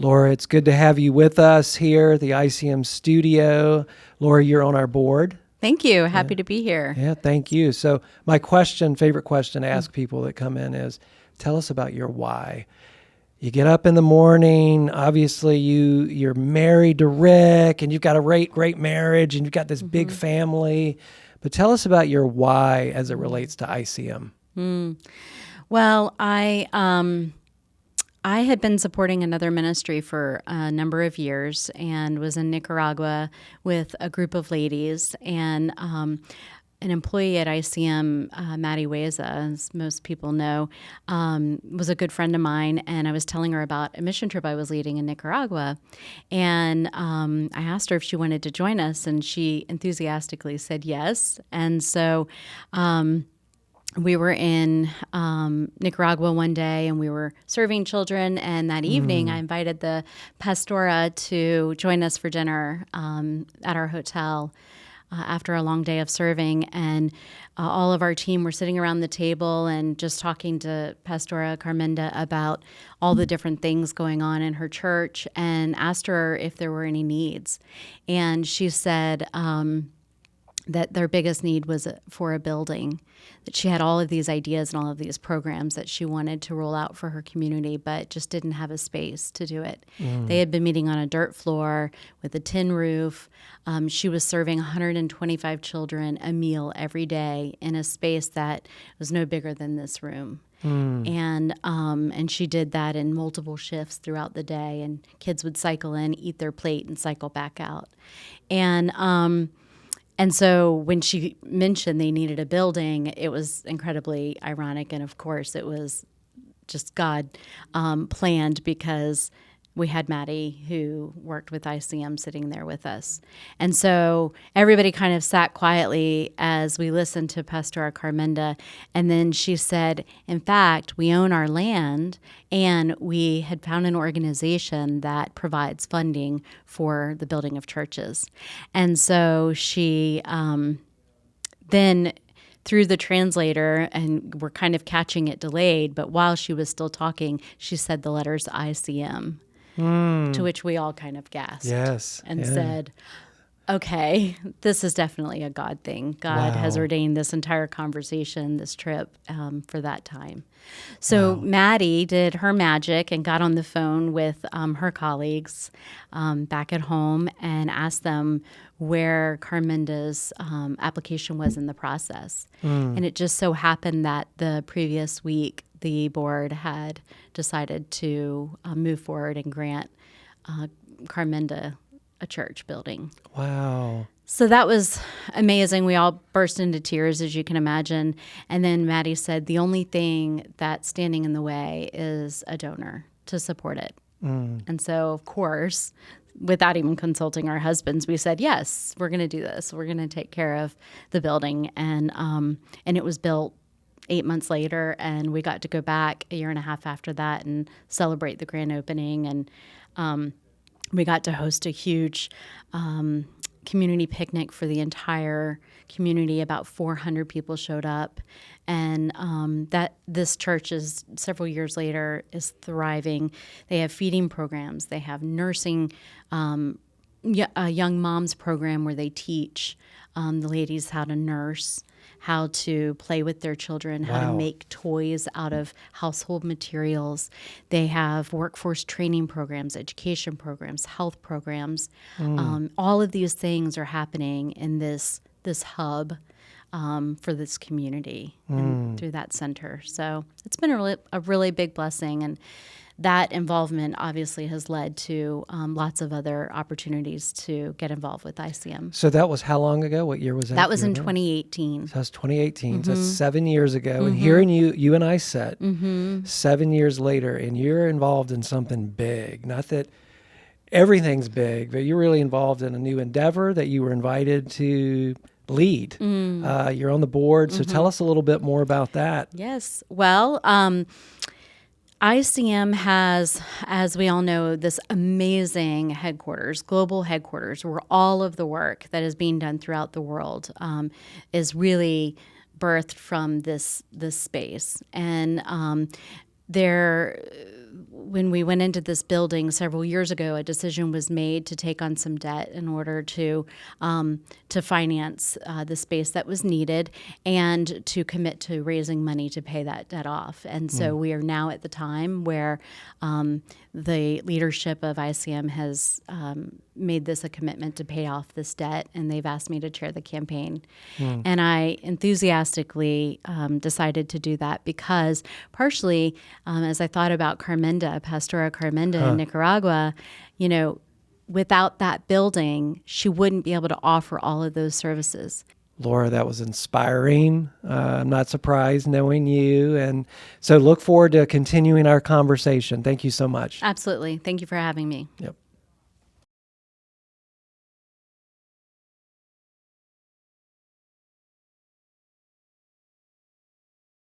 Laura, it's good to have you with us here at the ICM studio. Laura, you're on our board. Thank you. Happy to be here. Yeah, thank you. So my favorite question to ask people that come in is, tell us about your why. You get up in the morning, obviously you're married to Rick, and you've got a great marriage, and you've got this big family. But tell us about your why as it relates to ICM. Well, I had been supporting another ministry for a number of years and was in Nicaragua with a group of ladies, and an employee at ICM, Maddie Weza, as most people know, was a good friend of mine, and I was telling her about a mission trip I was leading in Nicaragua. And I asked her if she wanted to join us, and she enthusiastically said yes. And so we were in Nicaragua one day, and we were serving children. And that evening, I invited the pastora to join us for dinner at our hotel after a long day of serving. And all of our team were sitting around the table and just talking to Pastora Carmenda about all the different things going on in her church, and asked her if there were any needs. And she said that their biggest need was for a building, that she had all of these ideas and all of these programs that she wanted to roll out for her community, but just didn't have a space to do it. They had been meeting on a dirt floor with a tin roof. She was serving 125 children a meal every day in a space that was no bigger than this room. And she did that in multiple shifts throughout the day, and kids would cycle in, eat their plate, and cycle back out. And so when she mentioned they needed a building, it was incredibly ironic. And of course, it was just God planned, because we had Maddie, who worked with ICM, sitting there with us. And so everybody kind of sat quietly as we listened to Pastora Carmenda. And then she said, in fact, we own our land, and we had found an organization that provides funding for the building of churches. And so she then, through the translator, and we're kind of catching it delayed, but while she was still talking, she said the letters ICM. To which we all kind of gasped and said, okay, this is definitely a God thing. God has ordained this entire conversation, this trip, for that time. So Maddie did her magic and got on the phone with her colleagues back at home and asked them where Carmenda's application was in the process. And it just so happened that the previous week, the board had decided to move forward and grant Carmenda a church building. Wow. So that was amazing. We all burst into tears, as you can imagine. And then Maddie said, the only thing that's standing in the way is a donor to support it. And so, of course, without even consulting our husbands, we said, yes, we're going to do this. We're going to take care of the building. And it was built 8 months later, and we got to go back a year and a half after that and celebrate the grand opening. And we got to host a huge community picnic for the entire community. About 400 people showed up, and that this church is several years later is thriving. They have feeding programs. They have nursing, a young moms program where they teach the ladies how to nurse, how to play with their children, how to make toys out of household materials. They have workforce training programs, education programs, health programs. All of these things are happening in this hub for this community and through that center. So it's been a really big blessing. And that involvement obviously has led to lots of other opportunities to get involved with ICM. So that was how long ago? What year was that? That was in 2018. So that was 2018. So that's 7 years ago. And hearing you and I set 7 years later, and you're involved in something big. Not that everything's big, but you're really involved in a new endeavor that you were invited to lead. You're on the board. So tell us a little bit more about that. Yes. Well, ICM has, as we all know, this amazing headquarters, global headquarters, where all of the work that is being done throughout the world is really birthed from this space. And when we went into this building several years ago, a decision was made to take on some debt in order to finance the space that was needed and to commit to raising money to pay that debt off. And so we are now at the time where the leadership of ICM has made this a commitment to pay off this debt, and they've asked me to chair the campaign. And I enthusiastically decided to do that because partially, as I thought about Pastora Carmenda in Nicaragua, without that building, she wouldn't be able to offer all of those services. Laura, that was inspiring. I'm not surprised knowing you. And so look forward to continuing our conversation. Thank you so much. Absolutely. Thank you for having me. Yep.